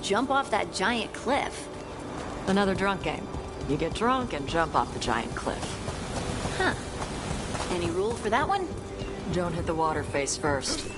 jump off that giant cliff? Another drunk game. You get drunk and jump off the giant cliff. Huh. Any rule for that one? Don't hit the water face first.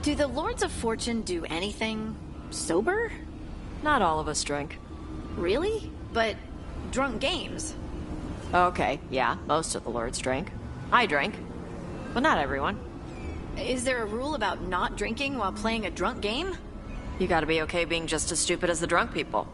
Do the Lords of Fortune do anything sober? Not all of us drink. Really? But drunk games. Okay, yeah, most of the lords drink. I drink, but not everyone. Is there a rule about not drinking while playing a drunk game? You gotta be okay being just as stupid as the drunk people.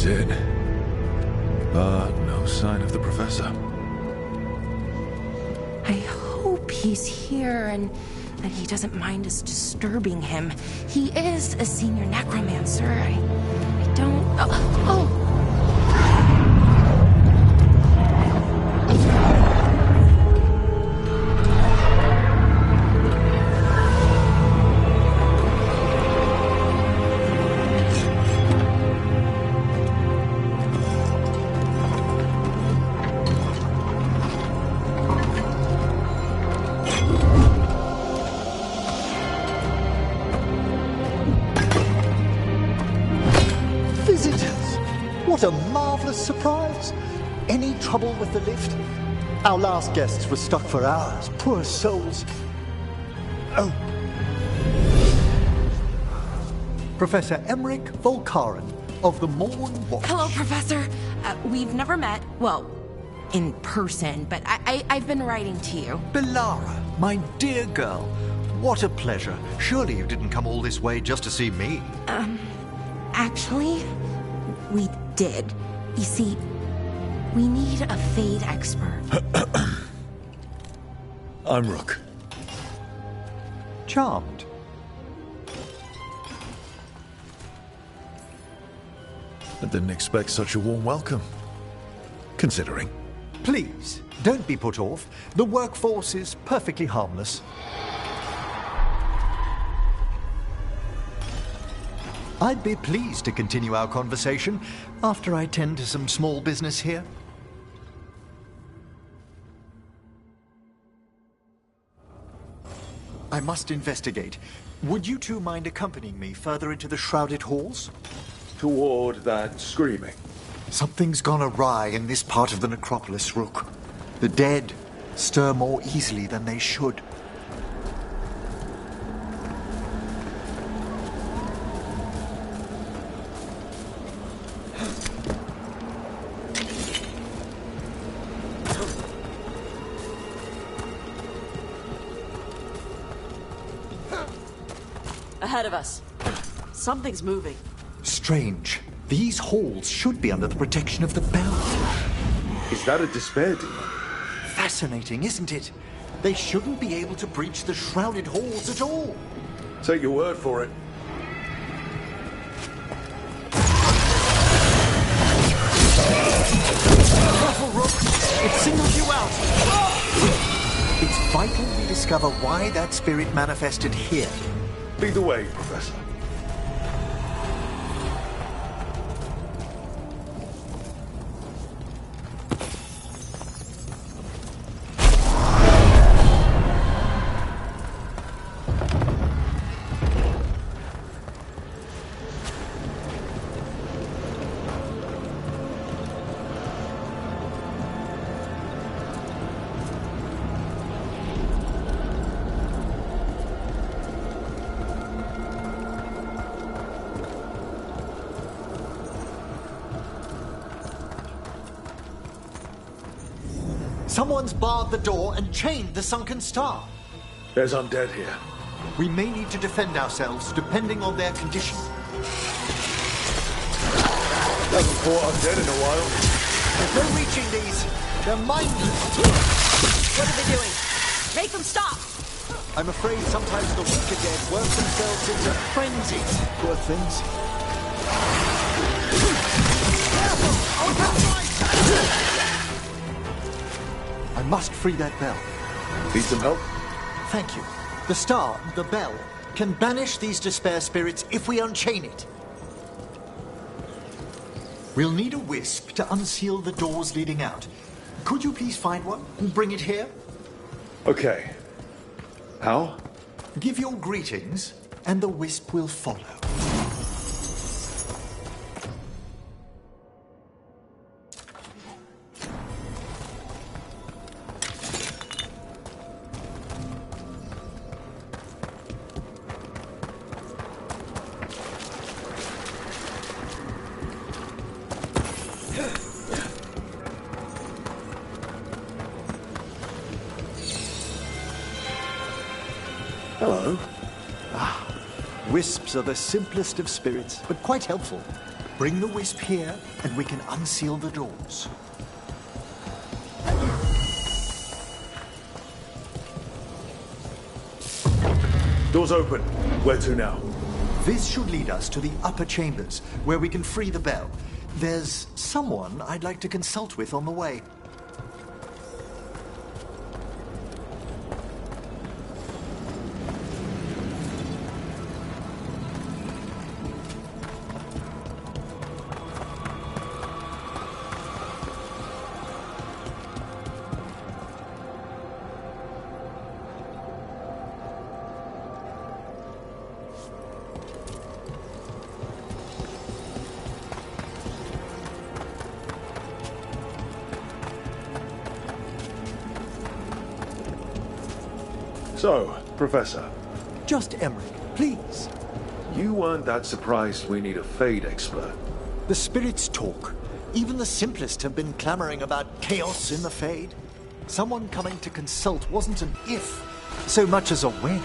It. But no sign of the professor. I hope he's here and that he doesn't mind us disturbing him. He is a senior necromancer. I don't... Oh! What a marvelous surprise! Any trouble with the lift? Our last guests were stuck for hours. Poor souls. Oh. Professor Emmerich Volkaren of the Morn Watch. Hello, Professor. We've never met. Well, in person, but I've been writing to you. Belara, my dear girl. What a pleasure. Surely you didn't come all this way just to see me. Actually, we did. You see, we need a Fade expert. I'm Rook. Charmed. I didn't expect such a warm welcome. Considering. Please, don't be put off. The workforce is perfectly harmless. I'd be pleased to continue our conversation after I tend to some small business here. I must investigate. Would you two mind accompanying me further into the shrouded halls? Toward that screaming. Something's gone awry in this part of the necropolis, Rook. The dead stir more easily than they should. Ahead of us. Something's moving. Strange. These halls should be under the protection of the bell. Is that a despair demon? Fascinating, isn't it? They shouldn't be able to breach the shrouded halls at all. Take your word for it. Careful, Rook! It singles you out! It's vital we discover why that spirit manifested here. Lead the way, Professor. Someone's barred the door and chained the sunken star. There's undead here. We may need to defend ourselves depending on their condition. Haven't fought undead in a while. There's no reaching these. They're mindless. What are they doing? Make them stop! I'm afraid sometimes the weaker dead work themselves into frenzies. Poor things. Careful! I'll have I must free that bell. Need some help? Thank you. The star, the bell, can banish these despair spirits if we unchain it. We'll need a wisp to unseal the doors leading out. Could you please find one and bring it here? Okay. How? Give your greetings, and the wisp will follow. Hello. Wisps are the simplest of spirits, but quite helpful. Bring the wisp here, and we can unseal the doors. Doors open. Where to now? This should lead us to the upper chambers, where we can free the bell. There's someone I'd like to consult with on the way. So, Professor, Just Emmerich, please. you weren't that surprised we need a Fade expert. The spirits talk. Even the simplest have been clamoring about chaos in the Fade. Someone coming to consult wasn't an if, so much as a when.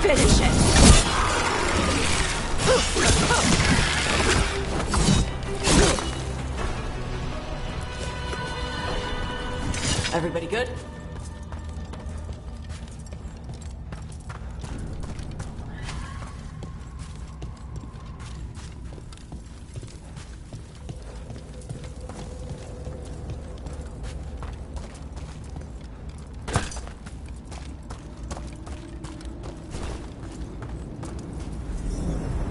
Finish it! Everybody good?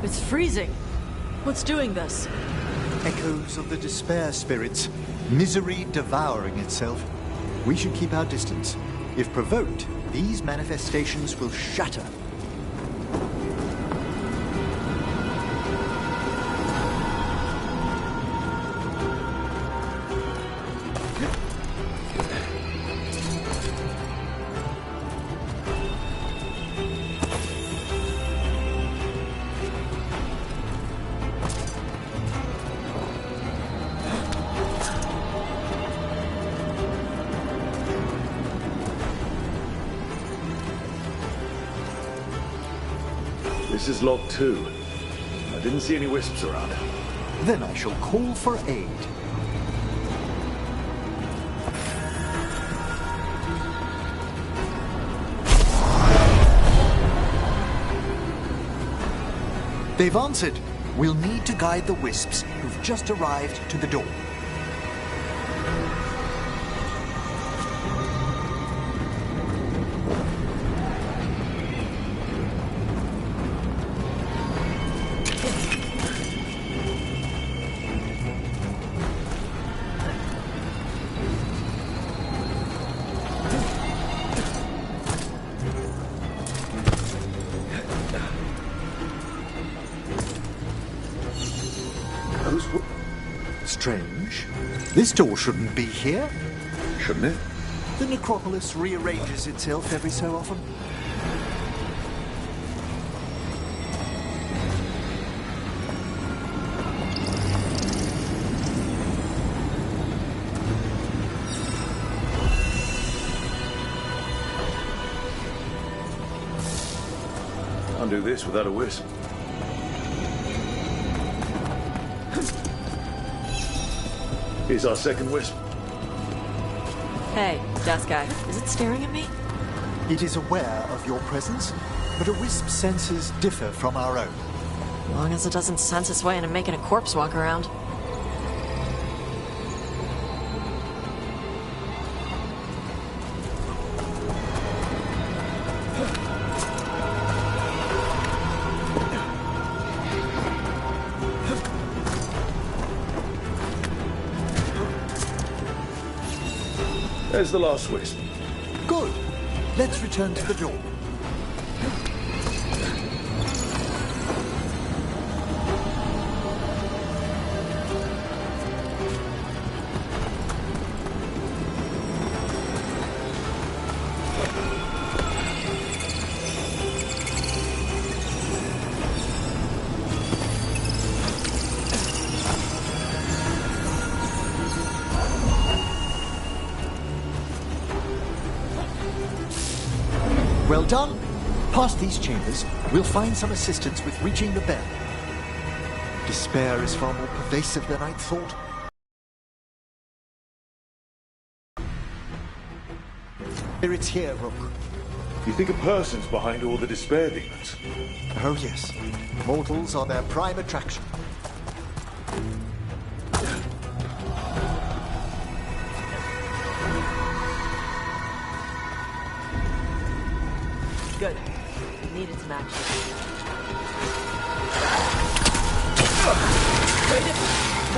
It's freezing. What's doing this? Echoes of the despair spirits, misery devouring itself. We should keep our distance. If provoked, these manifestations will shatter. This is log 2. I didn't see any wisps around. Then I shall call for aid. They've answered. We'll need to guide the wisps who've just arrived to the door. Strange. This door shouldn't be here. Shouldn't it? The necropolis rearranges itself every so often. Can't do this without a wisp. Here's our second wisp. Hey, desk guy. Is it staring at me? It is aware of your presence, but a wisp's senses differ from our own. As long as it doesn't sense its way into making a corpse walk around. There's the last wisp. Good. Let's return to the door. Well done. Past these chambers, we'll find some assistance with reaching the bell. Despair is far more pervasive than I'd thought. It's here, Rook. You think a person's behind all the despair demons? Oh yes. Mortals are their prime attraction. Good. Needed some action. Way to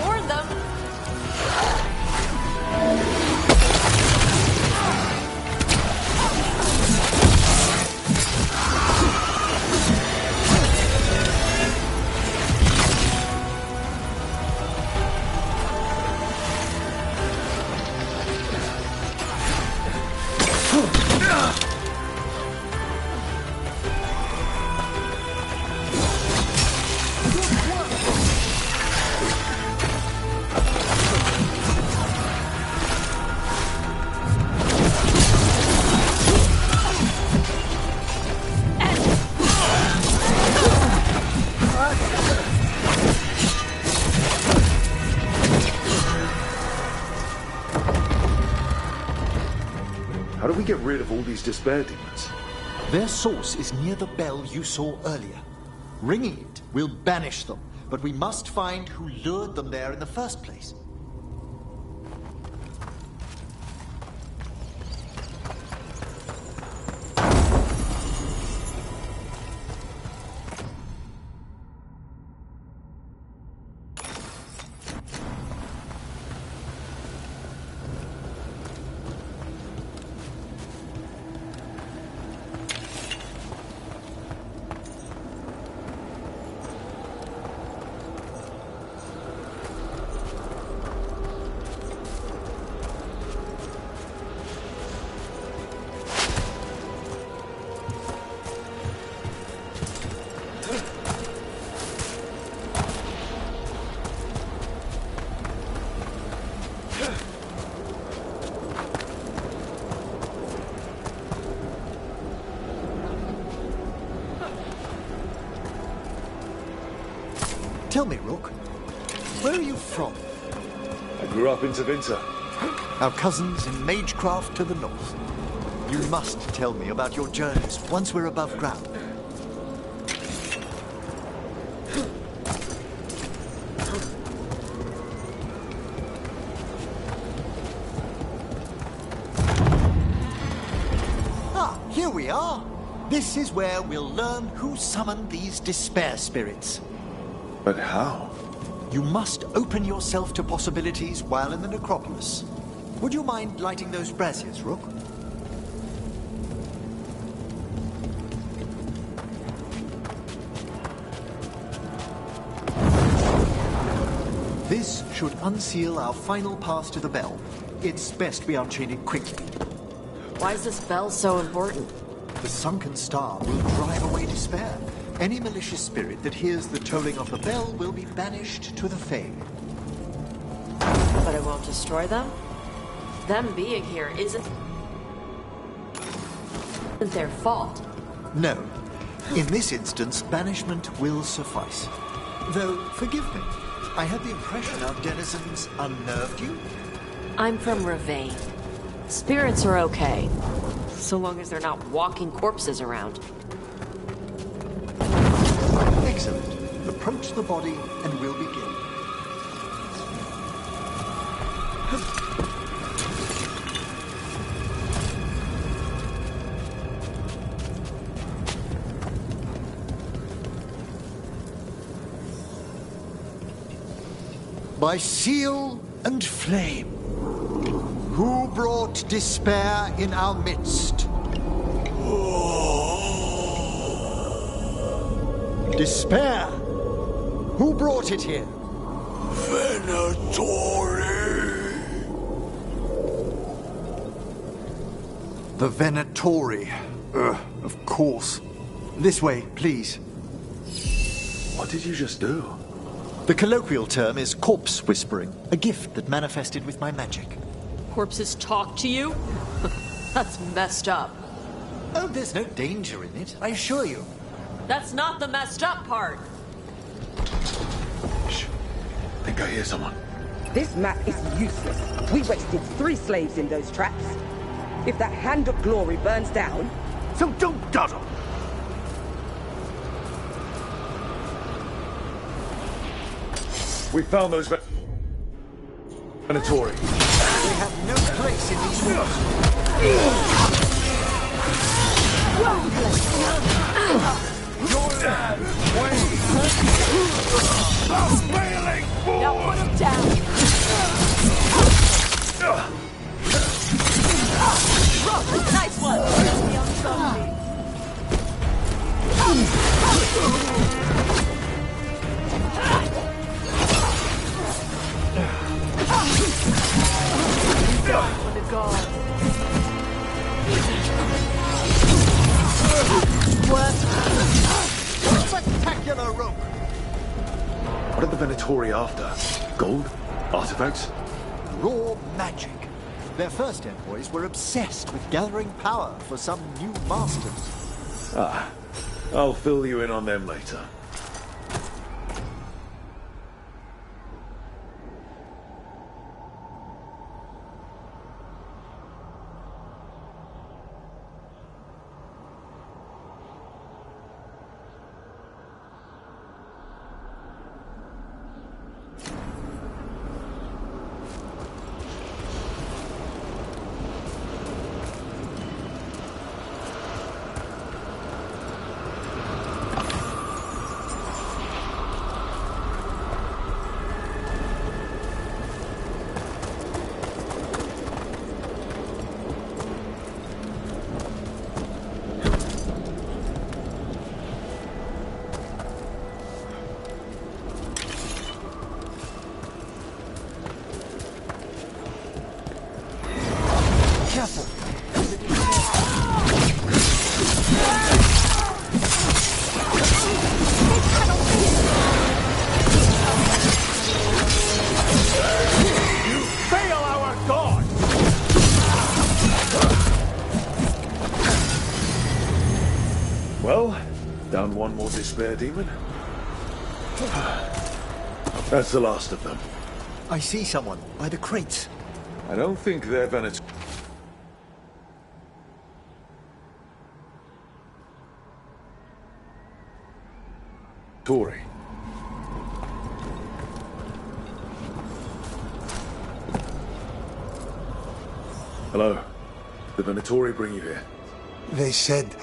warn them! we get rid of all these despair demons? Their source is near the bell you saw earlier. Ringing it will banish them, but we must find who lured them there in the first place. Tell me, Rook, where are you from? I grew up in Tevinter. Our cousins in Magecraft to the north. You must tell me about your journeys once we're above ground. Ah, here we are. This is where we'll learn who summoned these despair spirits. But how? You must open yourself to possibilities while in the necropolis. Would you mind lighting those braziers, Rook? This should unseal our final pass to the bell. It's best we unchain it quickly. Why is this bell so important? The sunken star will drive away despair. Any malicious spirit that hears the tolling of the bell will be banished to the Fade. But it won't destroy them? Them being here isn't their fault. No. In this instance, banishment will suffice. Though, forgive me, I had the impression our denizens unnerved you? I'm from Ravane. Spirits are okay, so long as they're not walking corpses around. Excellent. Approach the body and we'll begin. By seal and flame, who brought despair in our midst? Despair! Who brought it here? Venatori! The Venatori. Of course. This way, please. What did you just do? The colloquial term is corpse whispering, a gift that manifested with my magic. Corpses talk to you? That's messed up. Oh, there's no danger in it, I assure you. That's not the messed up part. Shh. Think I hear someone. This map is useless. We wasted 3 slaves in those traps. If that Hand of Glory burns down... So don't dawdle! We found those Venatori. We have no place in these woods. Your lad, wait! Failing fool! Now put him down. Nice one. Be on somebody. For the gods. Spectacular rope! What are the Venatori after? Gold? Artifacts? Raw magic. Their first envoys were obsessed with gathering power for some new masters. Ah, I'll fill you in on them later. bear demon. That's the last of them. I see someone by the crates. I don't think they're Venetorian. Hello. The Venatori bring you here. They said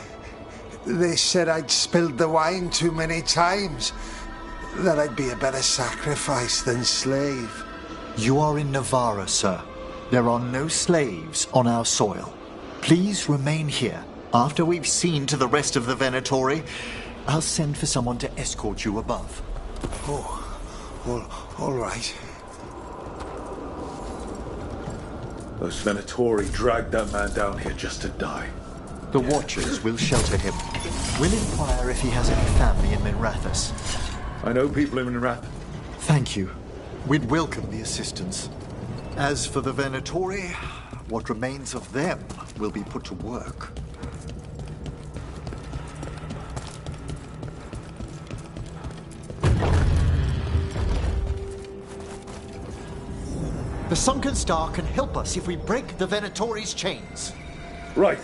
I'd spilled the wine too many times. That I'd be a better sacrifice than slave. You are in Navarra, sir. There are no slaves on our soil. Please remain here. After we've seen to the rest of the Venatori, I'll send for someone to escort you above. All right. Those Venatori dragged that man down here just to die. The Watchers will shelter him. We'll inquire if he has any family in Minrathous. I know people in Minrath. Thank you. We'd welcome the assistance. As for the Venatori, what remains of them will be put to work. The Sunken Star can help us if we break the Venatori's chains. Right.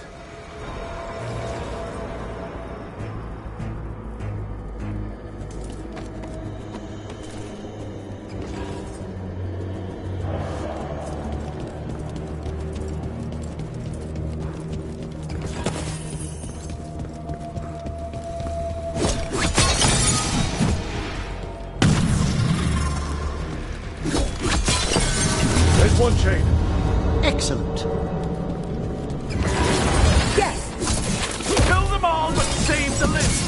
One chain. Excellent. Yes! Kill them all, but save the list!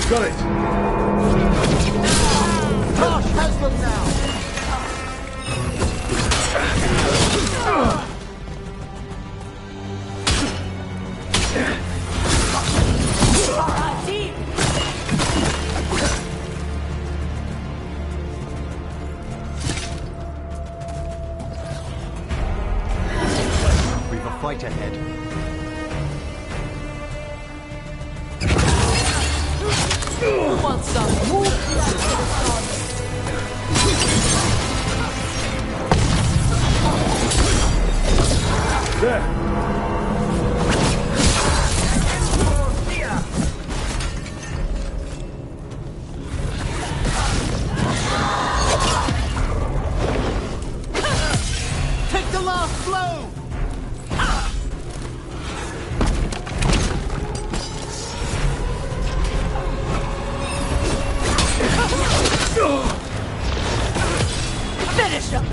Got it. Tosh has them now. Fight ahead. Who wants some? There. Take the last blow! Finish him!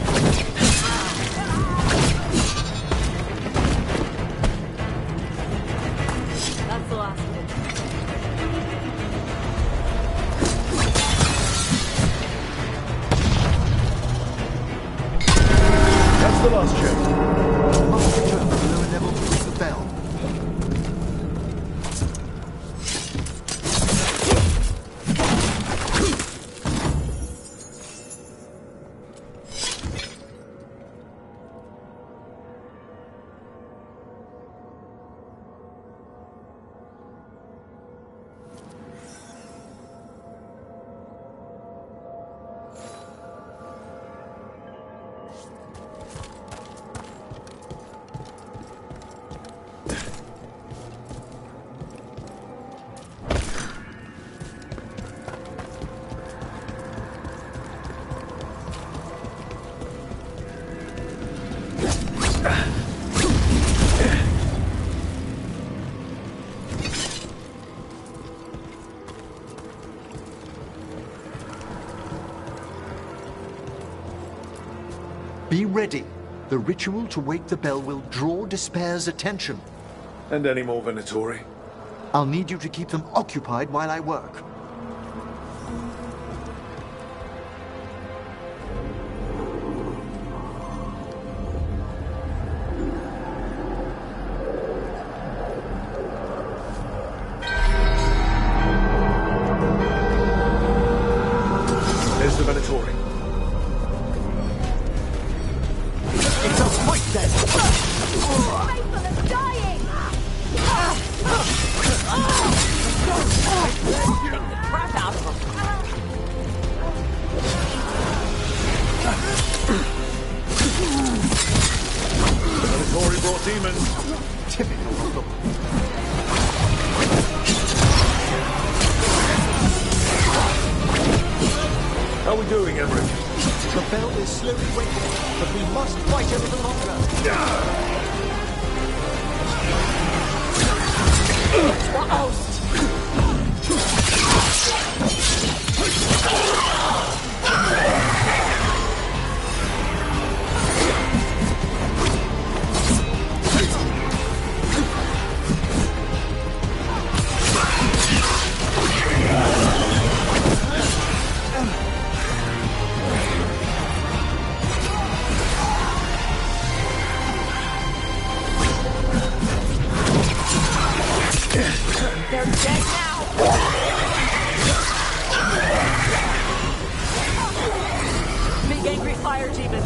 That's the last one. That's the last check. Must return to the lower level to push the bell. Be ready. The ritual to wake the bell will draw Despair's attention. And any more Venatori? I'll need you to keep them occupied while I work. There's the Venatori. It's a fight then! Faithful is dying! How are we doing, Emmerich? The bell is slowly waking, but we must fight a little longer. They're dead now! Big angry fire demon!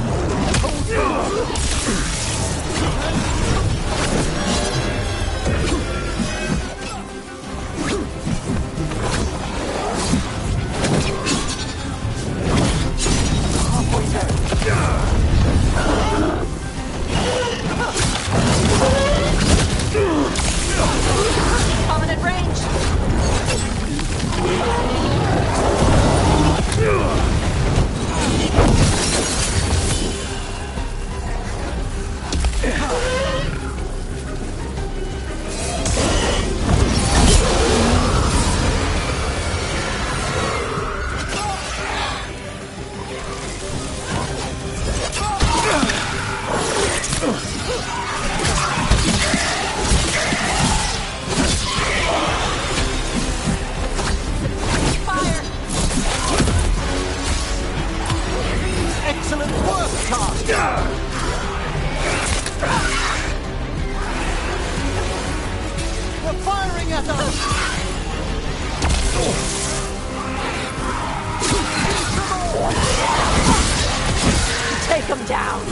Coming at range! Excellent work, Tark! They're firing at us! Take them down!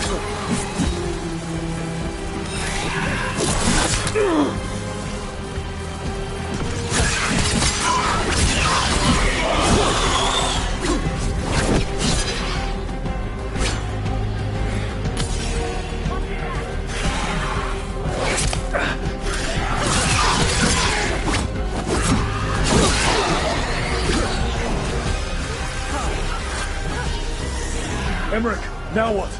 Emmerich, now what?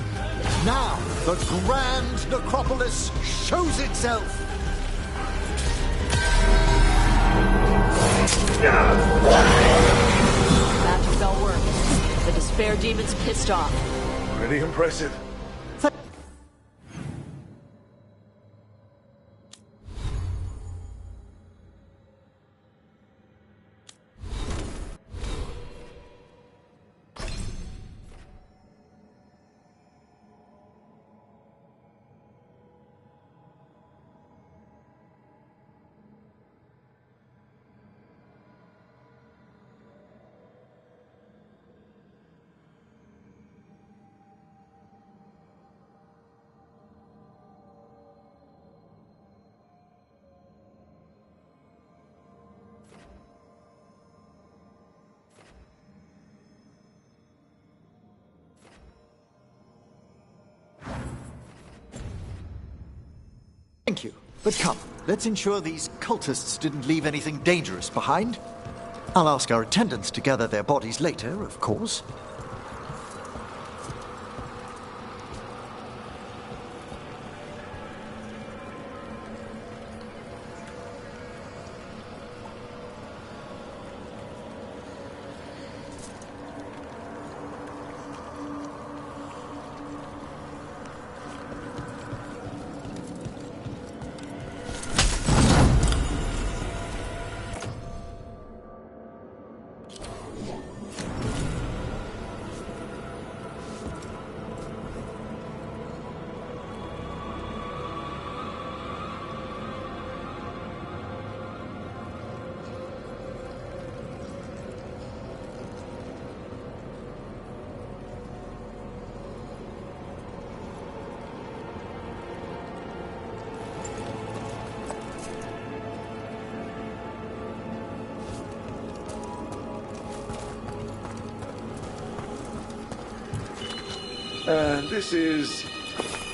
Now, the grand necropolis shows itself! Magic bell worked. The despair demon's pissed off. Pretty impressive. Thank you. But come, let's ensure these cultists didn't leave anything dangerous behind. I'll ask our attendants to gather their bodies later, of course. And this is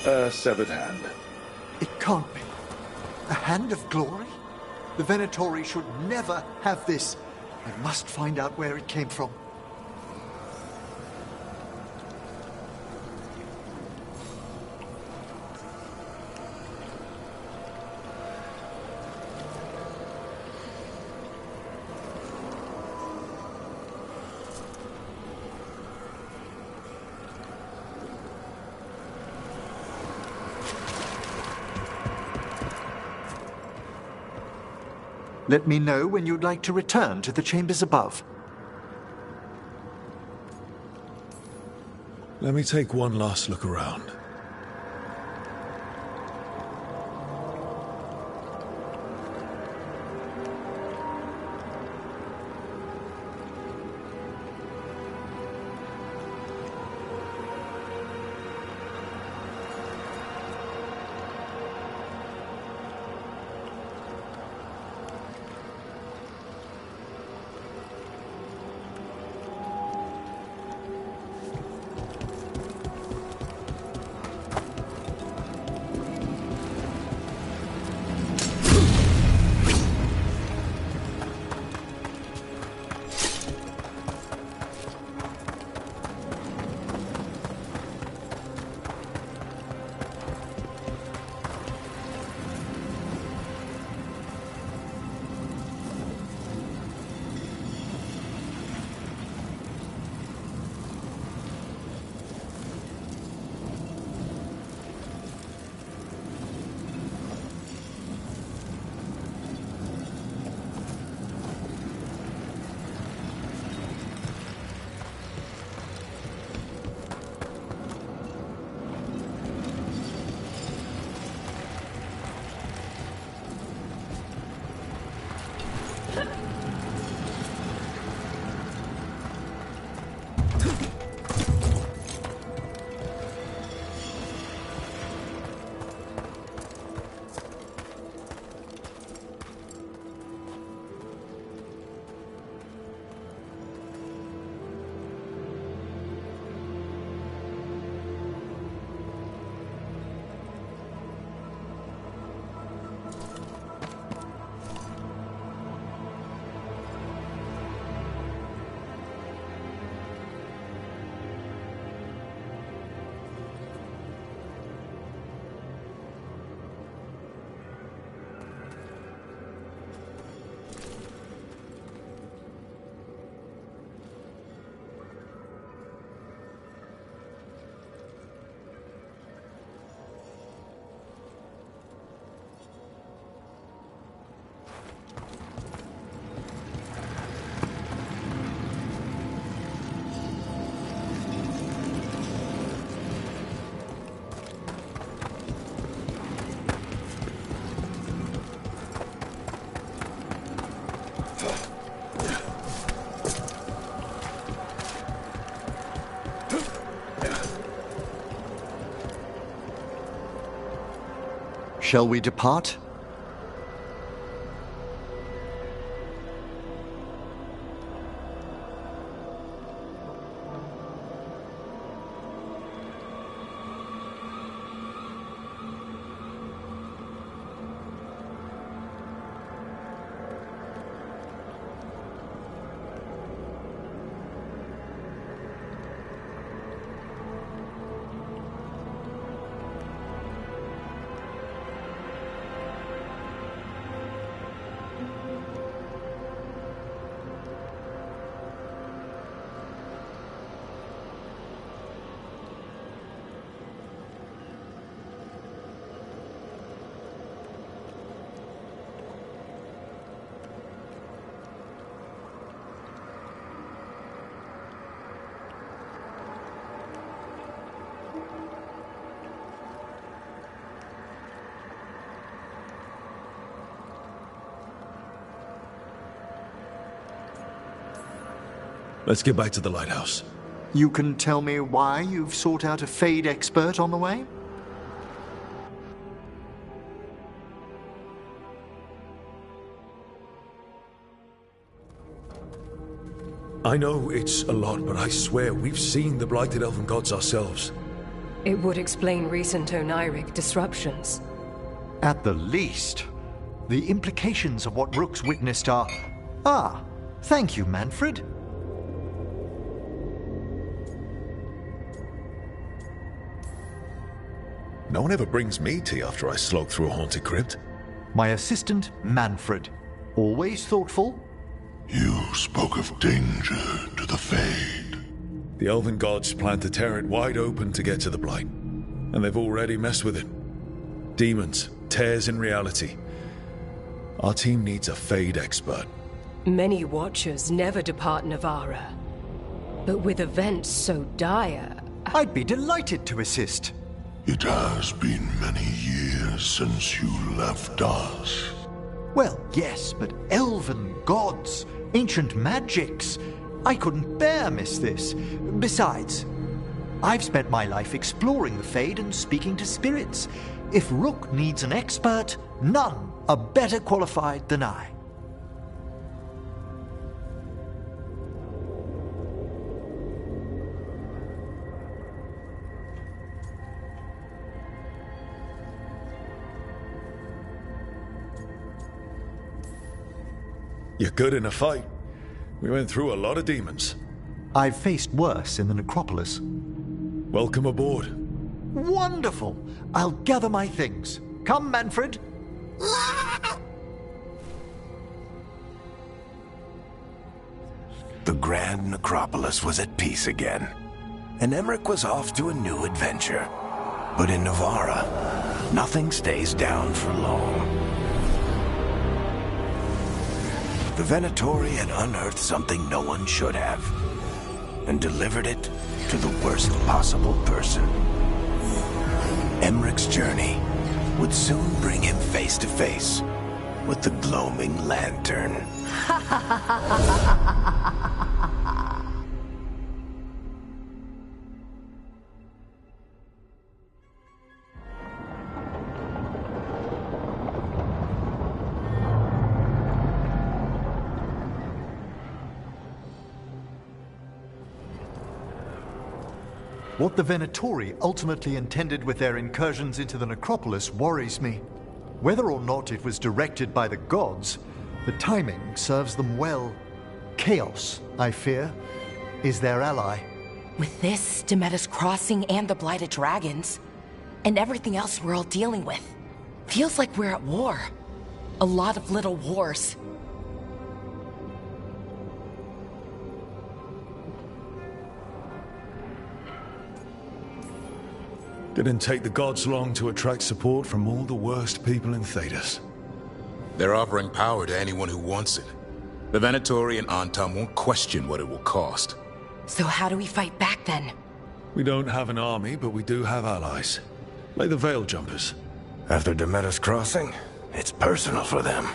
a severed hand. It can't be. A hand of glory? The Venatori should never have this. I must find out where it came from. Let me know when you'd like to return to the chambers above. Let me take one last look around. Shall we depart? Let's get back to the lighthouse. You can tell me why you've sought out a Fade expert on the way? I know it's a lot, but I swear we've seen the blighted elven gods ourselves. It would explain recent Oniric disruptions. At the least. The implications of what Rook's witnessed are... Ah, thank you, Manfred. No one ever brings me tea after I slog through a haunted crypt. My assistant, Manfred. Always thoughtful. You spoke of danger to the Fade. The elven gods plan to tear it wide open to get to the Blight. And they've already messed with it. Demons, tears in reality. Our team needs a Fade expert. Many Watchers never depart Navarra. But with events so dire... I'd be delighted to assist. It has been many years since you left us. Well, yes, but elven gods, ancient magics. I couldn't bear miss this. Besides, I've spent my life exploring the Fade and speaking to spirits. If Rook needs an expert, none are better qualified than I. You're good in a fight. We went through a lot of demons. I've faced worse in the necropolis. Welcome aboard. Wonderful! I'll gather my things. Come, Manfred. The Grand Necropolis was at peace again, and Emmerich was off to a new adventure. But in Navarra, nothing stays down for long. The Venatori had unearthed something no one should have, and delivered it to the worst possible person. Emmerich's journey would soon bring him face to face with the gloaming lantern. What the Venatori ultimately intended with their incursions into the necropolis worries me. Whether or not it was directed by the gods, the timing serves them well. Chaos, I fear, is their ally. With this, Demeter's Crossing and the Blighted Dragons, and everything else we're all dealing with, feels like we're at war. A lot of little wars. Didn't take the gods long to attract support from all the worst people in Thedas. They're offering power to anyone who wants it. The Venatori and Antam won't question what it will cost. So how do we fight back then? We don't have an army, but we do have allies. Like the Veil Jumpers. After Demeter's Crossing, it's personal for them.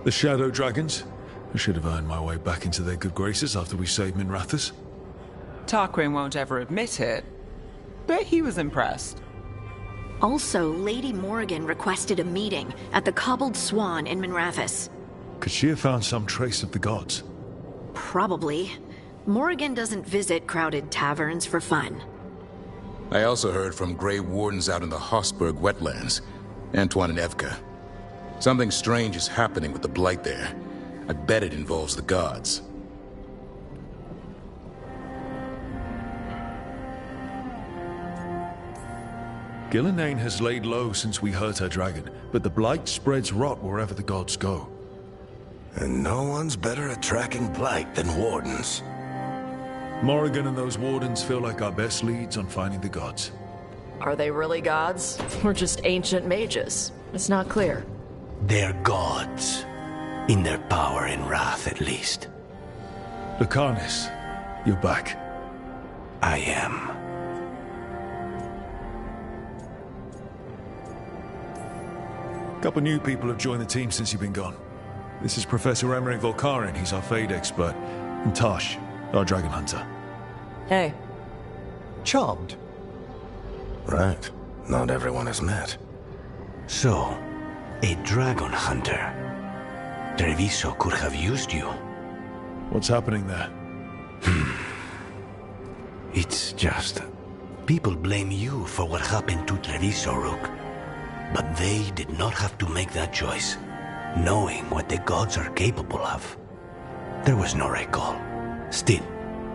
The Shadow Dragons? I should have earned my way back into their good graces after we saved Minrathous. Tarquin won't ever admit it, but he was impressed. Also, Lady Morrigan requested a meeting at the Cobbled Swan in Minrathous. Could she have found some trace of the gods? Probably. Morrigan doesn't visit crowded taverns for fun. I also heard from Grey Wardens out in the Hossberg wetlands, Antoine and Evka. Something strange is happening with the Blight there. I bet it involves the gods. Gillenane has laid low since we hurt her dragon, but the Blight spreads rot wherever the gods go. And no one's better at tracking Blight than Wardens. Morrigan and those Wardens feel like our best leads on finding the gods. Are they really gods? Or just ancient mages? It's not clear. They're gods. In their power and wrath, at least. Lucanus, you're back. I am. Couple new people have joined the team since you've been gone. This is Professor Emmerich Volkarin, he's our Fade expert. And Tosh, our Dragon Hunter. Hey. Charmed. Right. Not everyone has met. So, a Dragon Hunter. Treviso could have used you. What's happening there? It's just... people blame you for what happened to Treviso, Rook. But they did not have to make that choice, knowing what the gods are capable of. There was no recall. Still,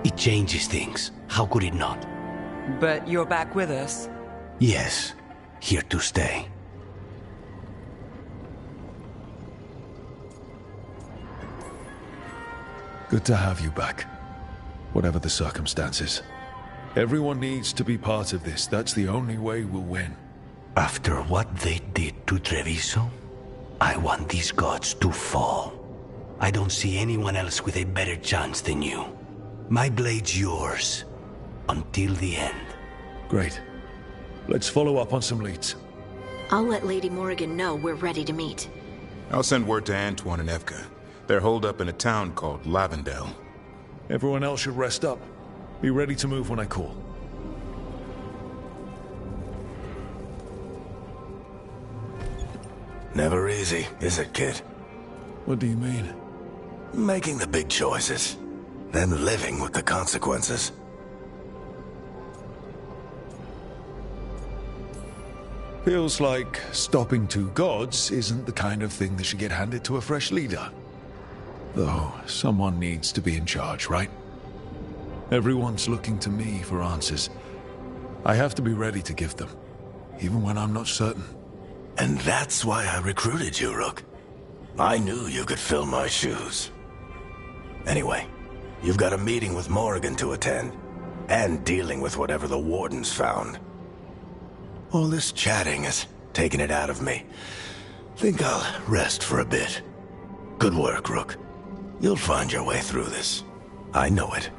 it changes things. How could it not? But you're back with us. Yes, here to stay. Good to have you back. Whatever the circumstances. Everyone needs to be part of this. That's the only way we'll win. After what they did to Treviso, I want these gods to fall. I don't see anyone else with a better chance than you. My blade's yours. Until the end. Great. Let's follow up on some leads. I'll let Lady Morrigan know we're ready to meet. I'll send word to Antoine and Evka. They're holed up in a town called Lavendel. Everyone else should rest up. Be ready to move when I call. Never easy, is it, kid? What do you mean? Making the big choices, then living with the consequences. Feels like stopping two gods isn't the kind of thing that should get handed to a fresh leader. Though, someone needs to be in charge, right? Everyone's looking to me for answers. I have to be ready to give them, even when I'm not certain. And that's why I recruited you, Rook. I knew you could fill my shoes. Anyway, you've got a meeting with Morrigan to attend, and dealing with whatever the Wardens found. All this chatting has taken it out of me. Think I'll rest for a bit. Good work, Rook. You'll find your way through this. I know it.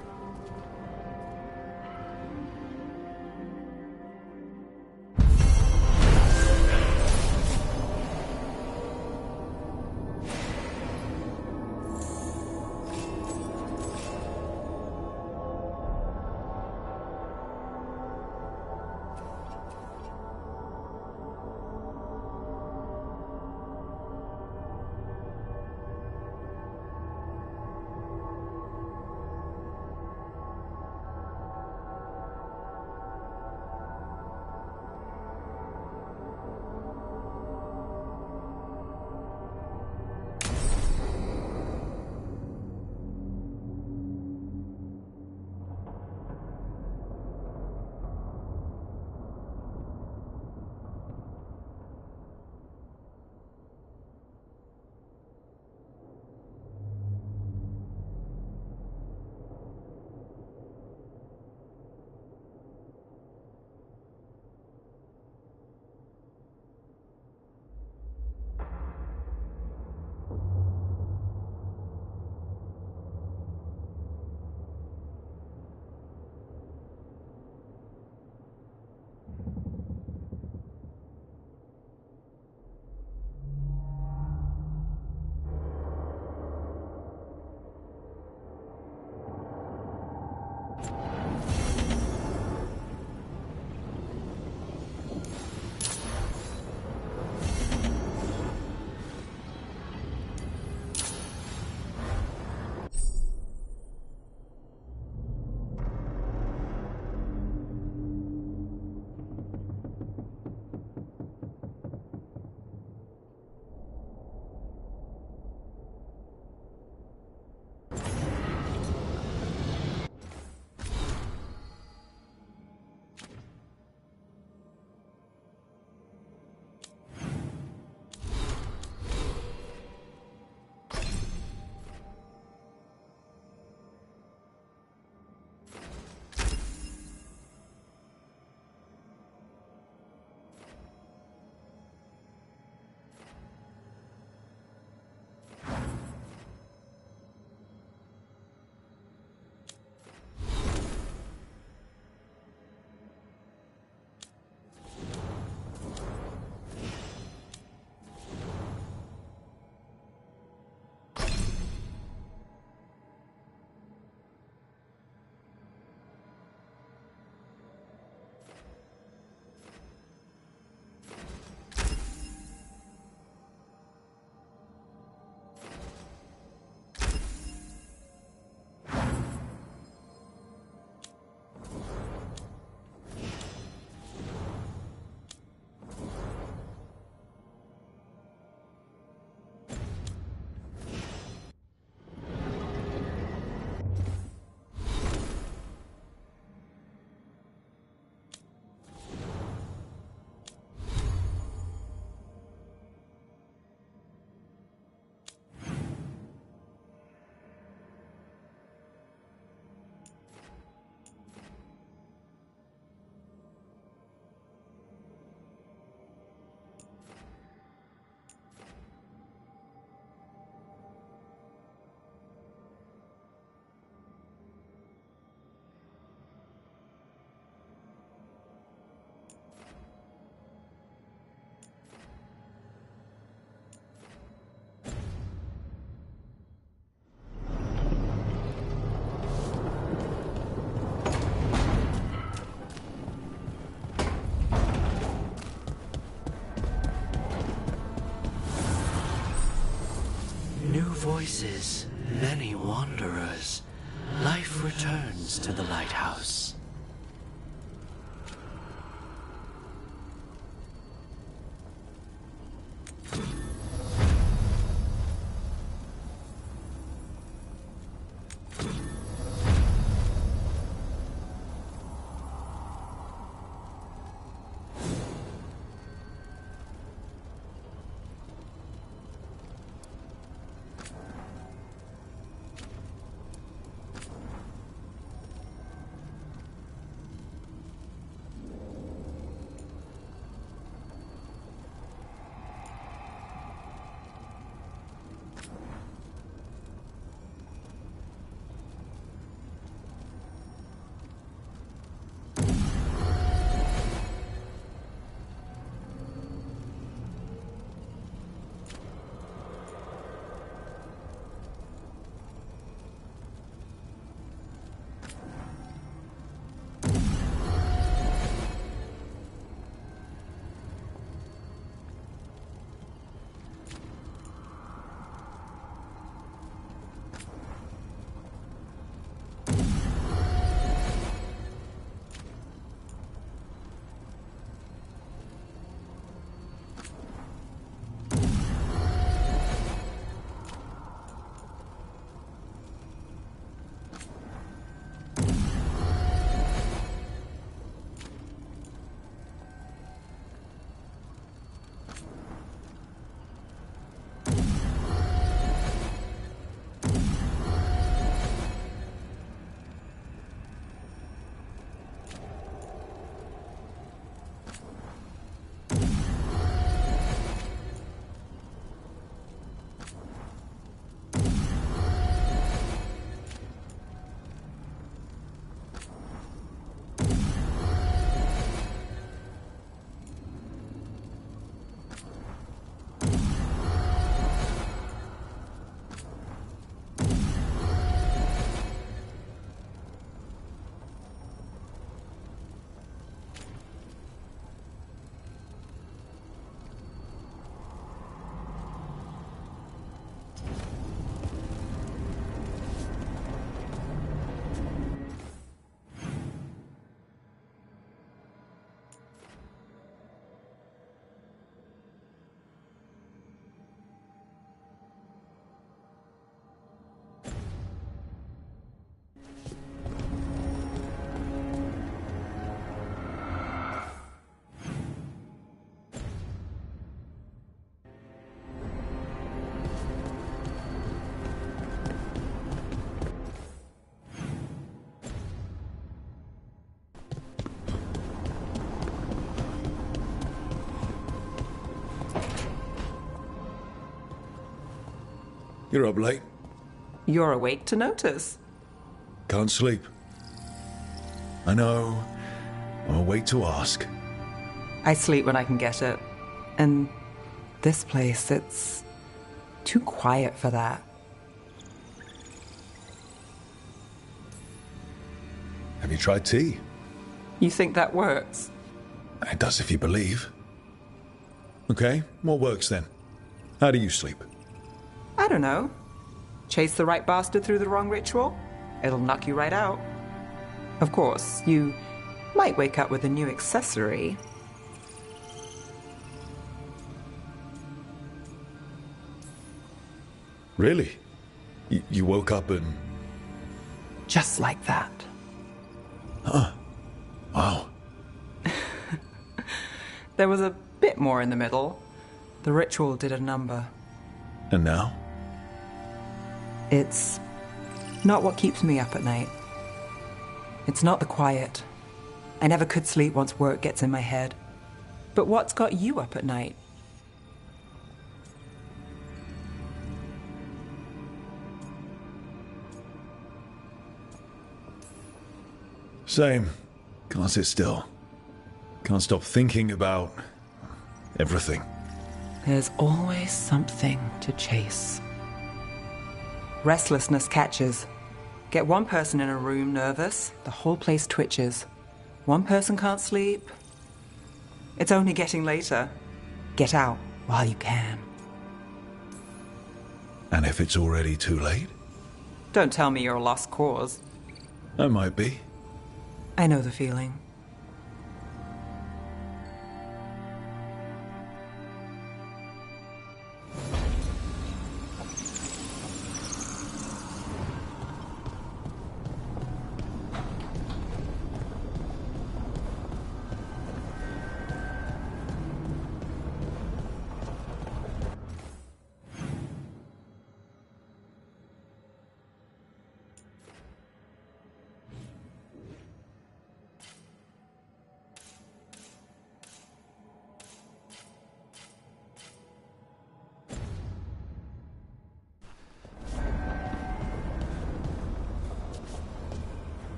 faces many wanderers, life returns to the lighthouse. You're up late. You're awake to notice. Can't sleep. I know. I'm awake to ask. I sleep when I can get it. And this place, it's too quiet for that. Have you tried tea? You think that works? It does if you believe. Okay, what works then? How do you sleep? I don't know. Chase the right bastard through the wrong ritual? It'll knock you right out. Of course, you might wake up with a new accessory. Really? You woke up and... Just like that. Huh. Wow. There was a bit more in the middle. The ritual did a number. And now? It's not what keeps me up at night. It's not the quiet. I never could sleep once work gets in my head. But what's got you up at night? Same. Can't sit still. Can't stop thinking about everything. There's always something to chase. Restlessness catches. Get one person in a room nervous, the whole place twitches. One person can't sleep. It's only getting later. Get out while you can. And if it's already too late? Don't tell me you're a lost cause. I might be. I know the feeling.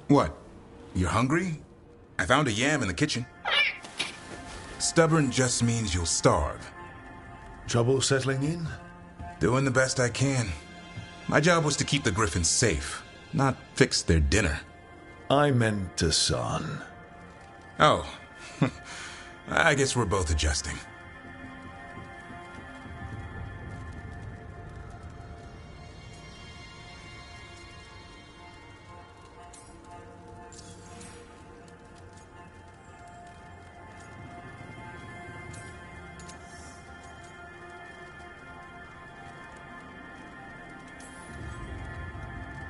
What? You're hungry? I found a yam in the kitchen. Stubborn just means you'll starve. Trouble settling in? Doing the best I can. My job was to keep the Griffins safe, not fix their dinner. I meant a son. Oh. I guess we're both adjusting.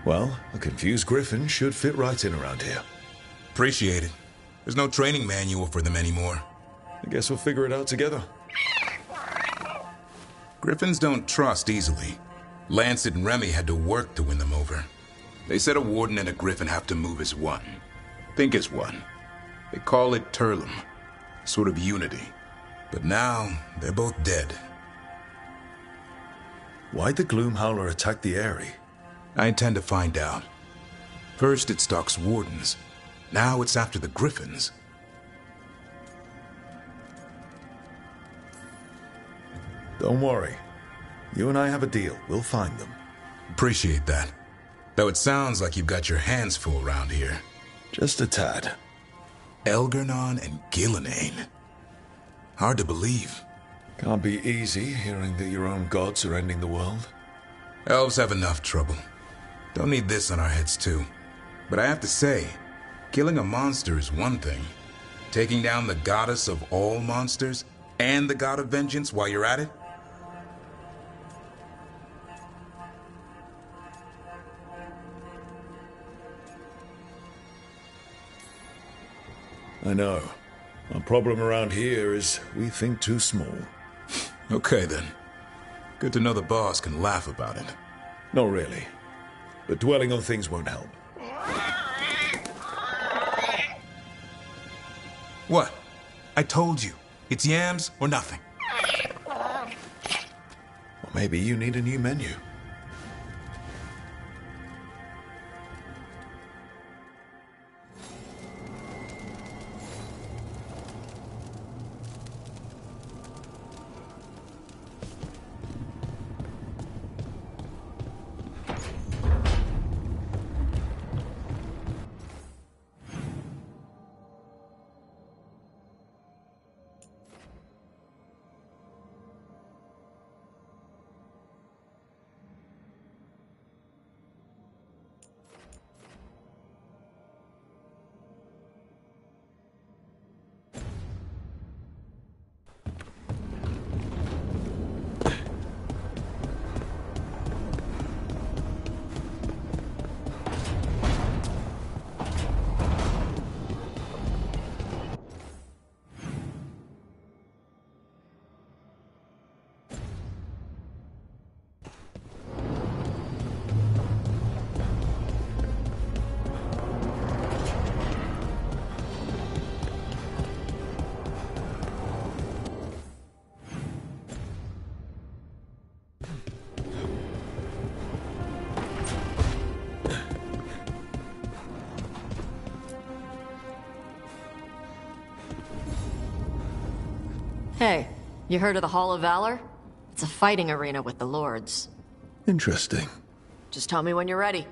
Well, a confused griffin should fit right in around here. Appreciate it. There's no training manual for them anymore. I guess we'll figure it out together. Griffins don't trust easily. Lancet and Remy had to work to win them over. They said a warden and a griffin have to move as one. Think as one. They call it Turlum. Sort of unity. But now, they're both dead. Why'd the Gloomhowler attack the Eyrie? I intend to find out. First it stalks wardens. Now it's after the Griffins. Don't worry. You and I have a deal. We'll find them. Appreciate that. Though it sounds like you've got your hands full around here. Just a tad. Elgernon and Gillenane. Hard to believe. Can't be easy hearing that your own gods are ending the world. Elves have enough trouble. Don't need this on our heads too. But I have to say, killing a monster is one thing. Taking down the goddess of all monsters and the god of vengeance while you're at it? I know. Our problem around here is we think too small. Okay then. Good to know the boss can laugh about it. Not really. But dwelling on things won't help. What? I told you. It's yams or nothing. Or maybe you need a new menu. Hey, you heard of the Hall of Valor? It's a fighting arena with the Lords. Interesting. Just tell me when you're ready.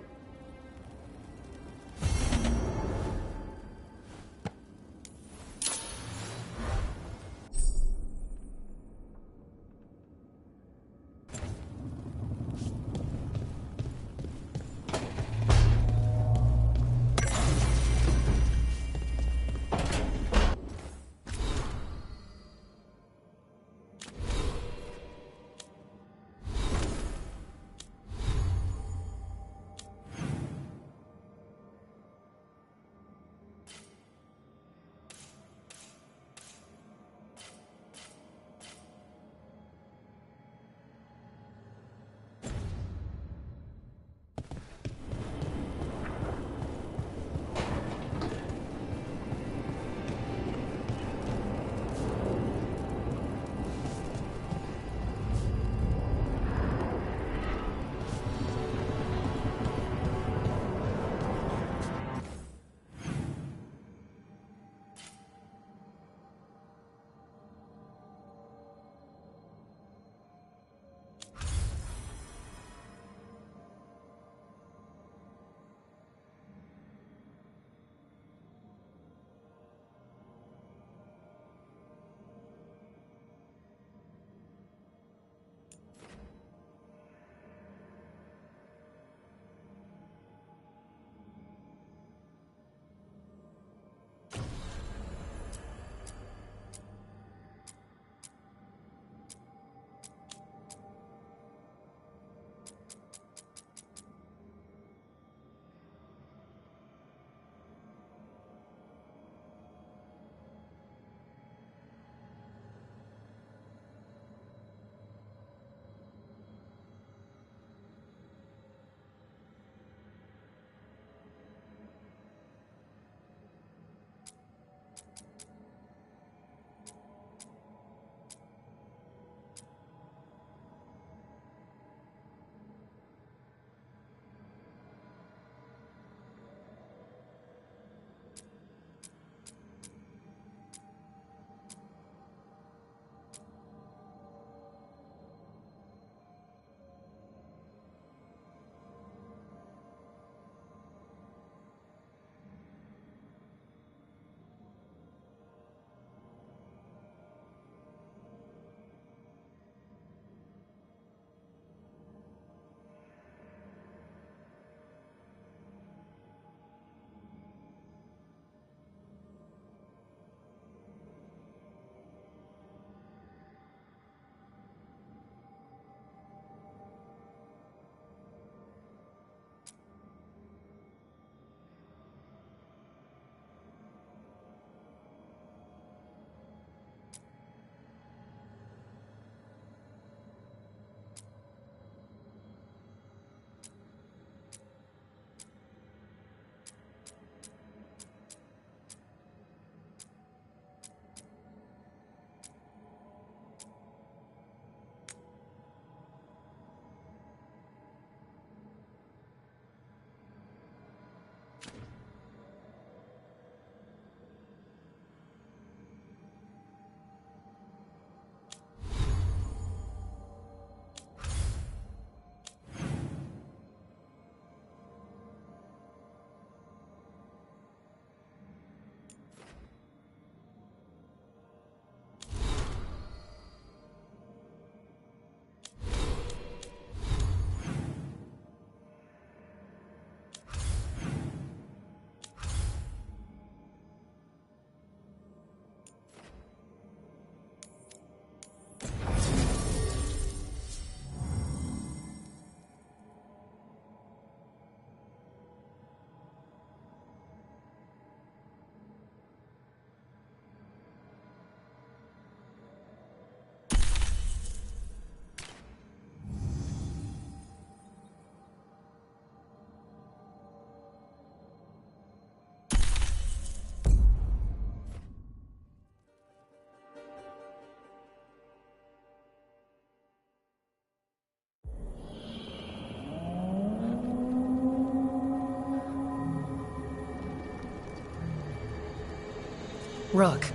Rook,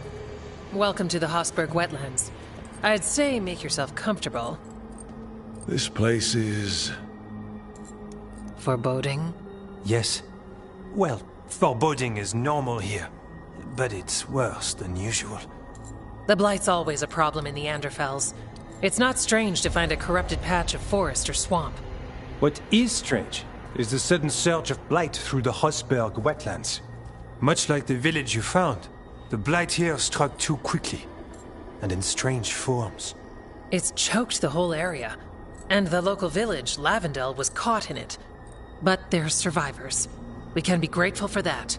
welcome to the Hossberg Wetlands. I'd say make yourself comfortable. This place is... foreboding? Yes. Well, foreboding is normal here, but it's worse than usual. The Blight's always a problem in the Anderfels. It's not strange to find a corrupted patch of forest or swamp. What is strange is the sudden surge of blight through the Hosberg wetlands. Much like the village you found, the blight here struck too quickly, and in strange forms. It's choked the whole area, and the local village, Lavendel, was caught in it. But they're survivors. We can be grateful for that.